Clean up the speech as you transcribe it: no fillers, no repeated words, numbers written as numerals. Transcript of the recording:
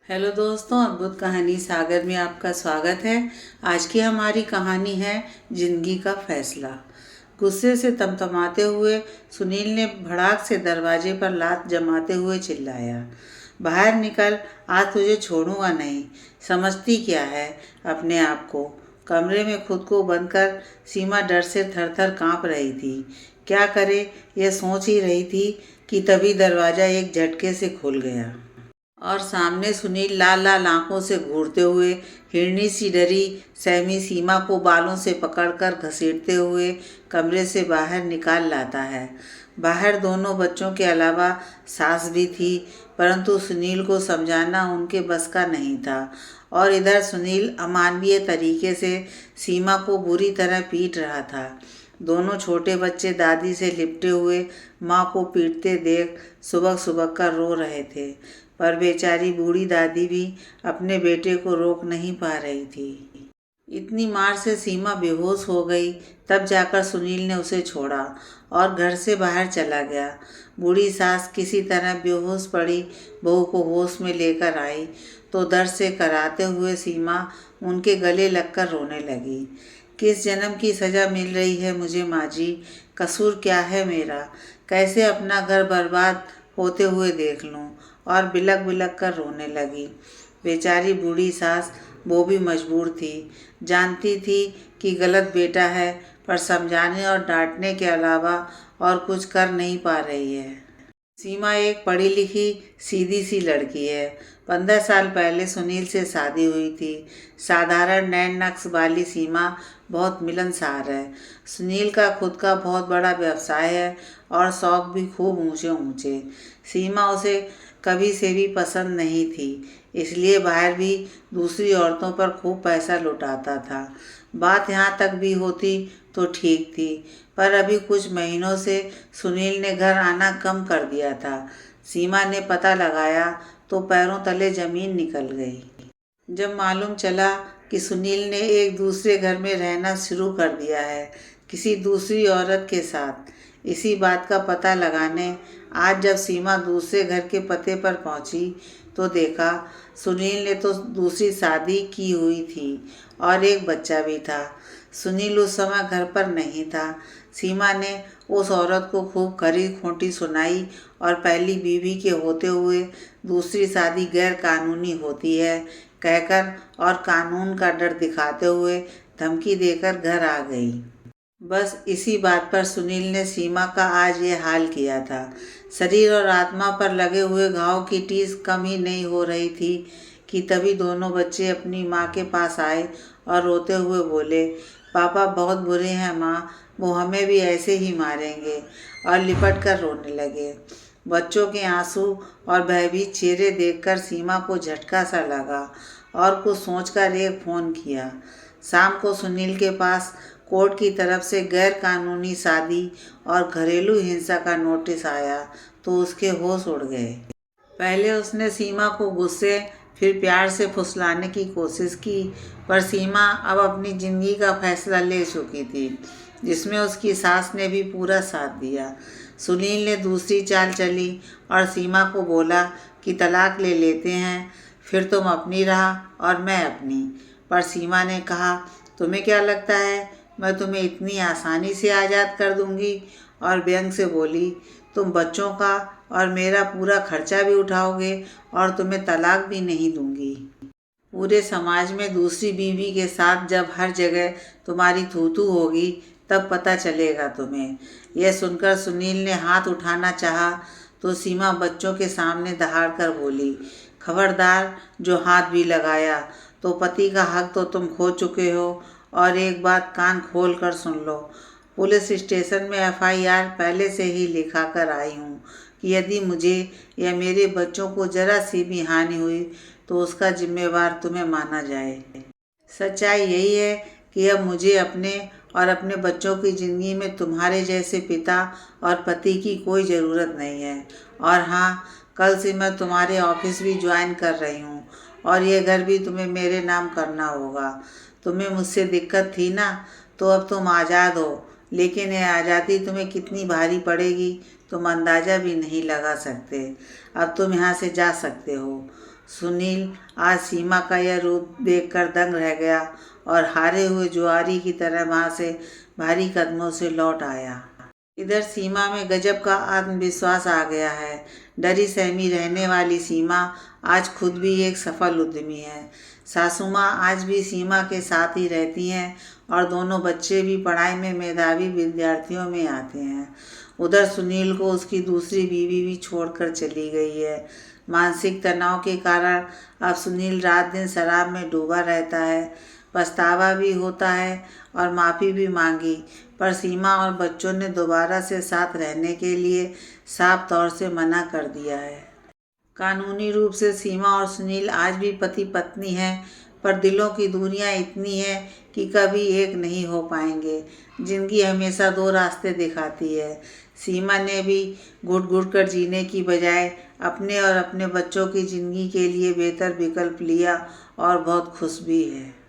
Hello दोस्तों, अद्भुत कहानी सागर में आपका स्वागत है। आज की हमारी कहानी है जिंदगी का फैसला। गुस्से से तमतमाते हुए सुनील ने भड़ाक से दरवाजे पर लात जमाते हुए चिल्लाया, बाहर निकल, आज तुझे छोड़ूंगा नहीं। समझती क्या है अपने आप को। कमरे में खुद को बंद कर सीमा डर से थर थर काँप रही थी। क्या करे यह सोच ही रही थी कि तभी दरवाज़ा एक झटके से खुल गया और सामने सुनील लाल लाल आंखों से घूरते हुए हिरनी सी डरी सहमी सीमा को बालों से पकड़कर घसीटते हुए कमरे से बाहर निकाल लाता है। बाहर दोनों बच्चों के अलावा सास भी थी, परंतु सुनील को समझाना उनके बस का नहीं था। और इधर सुनील अमानवीय तरीके से सीमा को बुरी तरह पीट रहा था। दोनों छोटे बच्चे दादी से लिपटे हुए माँ को पीटते देख सुबह सुबह कर रो रहे थे, पर बेचारी बूढ़ी दादी भी अपने बेटे को रोक नहीं पा रही थी। इतनी मार से सीमा बेहोश हो गई। तब जाकर सुनील ने उसे छोड़ा और घर से बाहर चला गया। बूढ़ी सास किसी तरह बेहोश पड़ी बहू को होश में लेकर आई तो दर्द से कराते हुए सीमा उनके गले लगकर रोने लगी। किस जन्म की सज़ा मिल रही है मुझे माँ जी? कसूर क्या है मेरा? कैसे अपना घर बर्बाद होते हुए देख लूँ? और बिलक बिलक कर रोने लगी। बेचारी बूढ़ी सास वो भी मजबूर थी। जानती थी कि गलत बेटा है, पर समझाने और डांटने के अलावा और कुछ कर नहीं पा रही है। सीमा एक पढ़ी लिखी सीधी सी लड़की है। 15 साल पहले सुनील से शादी हुई थी। साधारण नैन नक्श वाली सीमा बहुत मिलनसार है। सुनील का खुद का बहुत बड़ा व्यवसाय है और शौक भी खूब ऊंचे ऊंचे। सीमा उसे कभी से भी पसंद नहीं थी, इसलिए बाहर भी दूसरी औरतों पर खूब पैसा लुटाता था। बात यहाँ तक भी होती तो ठीक थी, पर अभी कुछ महीनों से सुनील ने घर आना कम कर दिया था। सीमा ने पता लगाया तो पैरों तले जमीन निकल गई जब मालूम चला कि सुनील ने एक दूसरे घर में रहना शुरू कर दिया है, किसी दूसरी औरत के साथ। इसी बात का पता लगाने आज जब सीमा दूसरे घर के पते पर पहुंची तो देखा सुनील ने तो दूसरी शादी की हुई थी और एक बच्चा भी था। सुनील उस समय घर पर नहीं था। सीमा ने उस औरत को खूब खरी खोटी सुनाई और पहली बीवी के होते हुए दूसरी शादी गैर कानूनी होती है कहकर और कानून का डर दिखाते हुए धमकी देकर घर आ गई। बस इसी बात पर सुनील ने सीमा का आज ये हाल किया था। शरीर और आत्मा पर लगे हुए घाव की टीस कम ही नहीं हो रही थी कि तभी दोनों बच्चे अपनी माँ के पास आए और रोते हुए बोले, पापा बहुत बुरे हैं माँ, वो हमें भी ऐसे ही मारेंगे। और लिपट कर रोने लगे। बच्चों के आंसू और भयभीत चेहरे देखकर सीमा को झटका सा लगा और कुछ सोचकर एक फ़ोन किया। शाम को सुनील के पास कोर्ट की तरफ से गैर कानूनी शादी और घरेलू हिंसा का नोटिस आया तो उसके होश उड़ गए। पहले उसने सीमा को गुस्से फिर प्यार से फुसलाने की कोशिश की, पर सीमा अब अपनी ज़िंदगी का फैसला ले चुकी थी, जिसमें उसकी सास ने भी पूरा साथ दिया। सुनील ने दूसरी चाल चली और सीमा को बोला कि तलाक ले लेते हैं, फिर तुम अपनी राह और मैं अपनी। पर सीमा ने कहा, तुम्हें क्या लगता है मैं तुम्हें इतनी आसानी से आज़ाद कर दूंगी? और व्यंग से बोली, तुम बच्चों का और मेरा पूरा खर्चा भी उठाओगे और तुम्हें तलाक भी नहीं दूंगी। पूरे समाज में दूसरी बीवी के साथ जब हर जगह तुम्हारी थू-थू होगी तब पता चलेगा तुम्हें। यह सुनकर सुनील ने हाथ उठाना चाहा तो सीमा बच्चों के सामने दहाड़ कर बोली, खबरदार, जो हाथ भी लगाया तो पति का हक तो तुम खो चुके हो। और एक बात कान खोल कर सुन लो, पुलिस स्टेशन में FIR पहले से ही लिखा कर आई हूँ कि यदि मुझे या मेरे बच्चों को जरा सी भी हानि हुई तो उसका जिम्मेवार तुम्हें माना जाए। सच्चाई यही है कि अब मुझे अपने और अपने बच्चों की ज़िंदगी में तुम्हारे जैसे पिता और पति की कोई ज़रूरत नहीं है। और हाँ, कल से मैं तुम्हारे ऑफिस भी ज्वाइन कर रही हूँ और ये घर भी तुम्हें मेरे नाम करना होगा। तुम्हें मुझसे दिक्कत थी ना, तो अब तुम आज़ाद हो, लेकिन ये आज़ादी तुम्हें कितनी भारी पड़ेगी तुम अंदाज़ा भी नहीं लगा सकते। अब तुम यहाँ से जा सकते हो। सुनील आज सीमा का यह रूप देखकर दंग रह गया और हारे हुए जुआरी की तरह वहां से भारी कदमों से लौट आया। इधर सीमा में गजब का आत्मविश्वास आ गया है। डरी सहमी रहने वाली सीमा आज खुद भी एक सफल उद्यमी है। सासू माँ आज भी सीमा के साथ ही रहती हैं और दोनों बच्चे भी पढ़ाई में मेधावी विद्यार्थियों में आते हैं। उधर सुनील को उसकी दूसरी बीवी भी छोड़कर चली गई है। मानसिक तनाव के कारण अब सुनील रात दिन शराब में डूबा रहता है। पछतावा भी होता है और माफ़ी भी मांगी, पर सीमा और बच्चों ने दोबारा से साथ रहने के लिए साफ तौर से मना कर दिया है। कानूनी रूप से सीमा और सुनील आज भी पति पत्नी हैं, पर दिलों की दूरियां इतनी है कि कभी एक नहीं हो पाएंगे। जिंदगी हमेशा दो रास्ते दिखाती है। सीमा ने भी घुट घुट कर जीने की बजाय अपने और अपने बच्चों की जिंदगी के लिए बेहतर विकल्प लिया और बहुत खुश भी है।